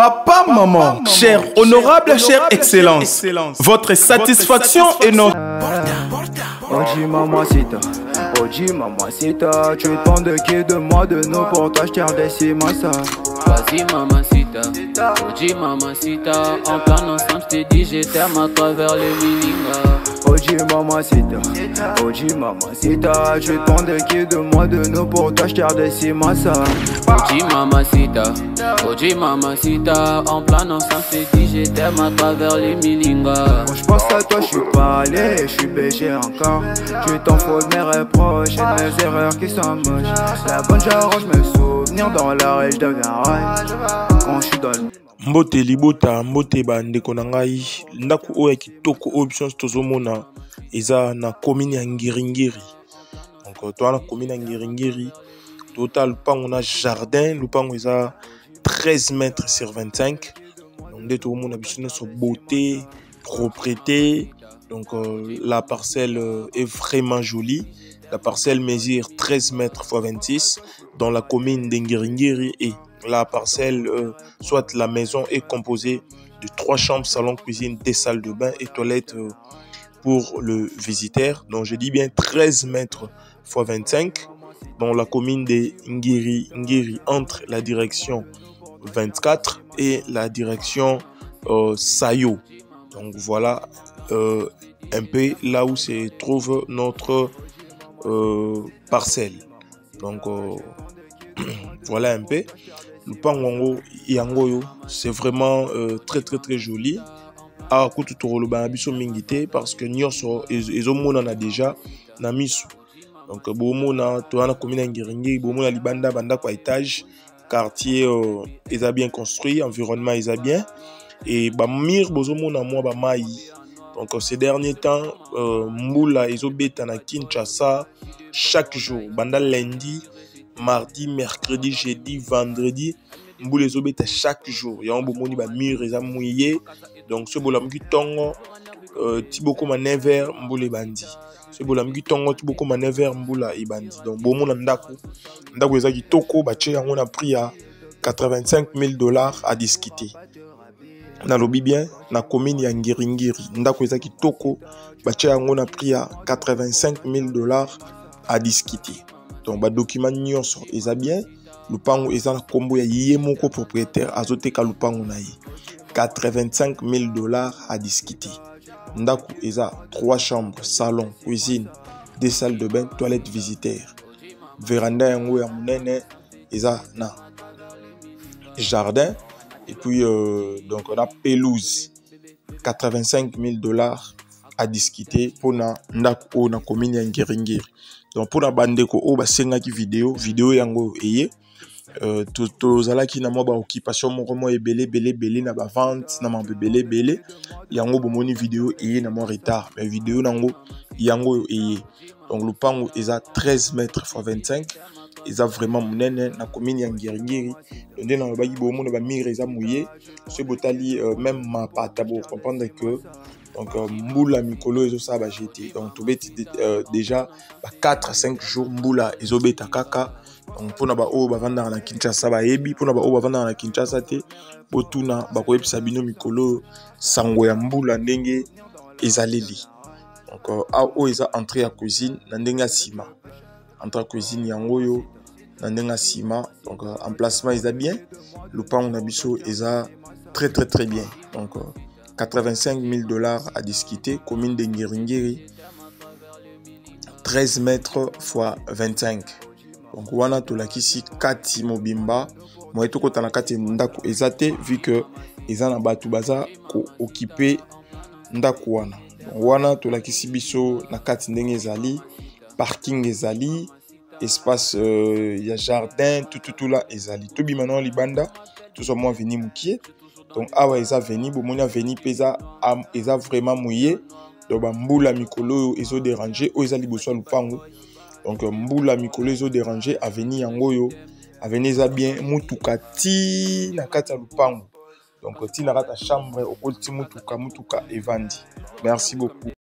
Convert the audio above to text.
Papa, maman, cher honorable, chère excellence, votre satisfaction est notre... Oji mamacita, Oji mamacita, tu demandes de qui, de moi, de nous, pour toi je tire des cimasa. Vas-y mamacita, Oji mamacita, en plan ensemble je t'ai dit je t'aime à travers les milingas. Oji mamacita, Oji mamacita, tu demandes de qui, de moi, de nous, pour toi je tire des cimasa. Oji mamacita, en plan ensemble je t'ai dit je t'aime à travers les milingas. Quand je pense à toi je suis pas allé, je suis péché encore. Tu t'en fous de mes reproches et de mes erreurs qui sont moches. La bonne j'arrange mes souvenirs dans la rue, je deviens rage quand je suis dans le... Mbote libota, mbote bande konangai, ndaku oya kitoko options tozomona eza na commune ya Ngiringiri. Donc toi na commune ya Ngiringiri, total lupango na jardin, lupango eza 13 mètres sur 25. Donc nde tozomona biso so beauté, propreté. Donc la parcelle est vraiment jolie. La parcelle mesure 13 mètres x 26 dans la commune d'Ngiringiri et la parcelle, soit la maison est composée de 3 chambres, salon, cuisine, des salles de bain et toilettes pour le visiteur. Donc je dis bien 13 mètres x 25 dans la commune d'Ngiringiri entre la direction 24 et la direction Sayo. Donc voilà un peu là où se trouve notre parcelle. Donc voilà un peu. Le pangongo yangoyo, c'est vraiment très joli. Ah, kututoro ba biso mingité parce que nyonso ezomona na déjà na misu. Donc bomona to ana commune Ngiringiri, bomona libanda banda kwa étage, quartier est bien construit, environnement est bien et ba mir bozomona moi ba mai. Donc ces derniers temps Mboula ezobeta na Kinshasa chaque jour, banda lundi, mardi, mercredi, jeudi, vendredi, Mboula ezobeta chaque jour. Ya bomoni ba mur eza mouillé. Donc ce bolamki tongo tiboko ma 9h Mboula bandi. Ce bolamki tongo tiboko ma 9h Mboula ibandi. Donc bomona ndako eza kitoko ba che yango na prix à $85,000 à discuter. Na lobi bien na commune ya Ngiringiri ndako eza kitoko batia yango na prix ya $85,000 à discuter. Donc ba document nyonso eza bien, lupango eza na kombo ya ye moko propriétaire azoteka lupango na ye $85,000 à discuter. Ndako eza 3 chambres, salon, cuisine, des salles de bain, toilettes visiteur. Véranda yango ya munene eza na jardin. Et puis, donc, on a pelouse, $85,000 à discuter pour na commune ya Ngiringiri. Donc, pour na bandeko, o ba senga ki vidéo yango eye. Tozala ki na mo ba occupation moko mo ebele na ba vente na mambe belé. Yango bomoni vidéo eye na mo retard. Mais vidéo nango yango eye. Donc, le pango eza 13 mètres x 25. Ils ont vraiment monene na commune ya Ngiringiri. Ndé na ba yibo mo ba mire eza mouillé. Ce botali même ma pata pour comprendre que donc Mboula mikolo ezo sa ba jeté. Donc to beti déjà 4 à 5 jours Mboula ezo beta kaka. Donc pona ba o ba vanda na Kinshasa ba yebi, pona ba o ba vanda na Kinshasa te botuna ba ko yebisa bino mikolo sango ya Mboula ndenge ezaleli. Donc a o eza entrée à cuisine na ndenge ya sima. Entrée à cuisine yango na ndenga sima. Donc emplacement est bien, le pan on a biso est très bien. Donc $85,000 à discuter, commune de Ngiringiri, 13 mètres x 25. Donc wana tolakisi kati mobimba moi to kota na kati ndako ezate vu que eza na batu baza ko occuper ndako wana. Wana tolakisi biso na kati ndenge ezali, parking ezali, espace ya jardin tout là ezali to bimana libanda tout ça moi veni mukie. Donc awa eza veni bomona veni pesa eza vraiment mouillé. Donc ba Mboula mikolo ezo déranger o eza liboso lupango. Donc Mboula mikolo ezo déranger aveni yango yo aveni eza bien mutuka ti na kati ya lupango. Donc ti na kata chambre okoti mutuka evandi. Merci beaucoup.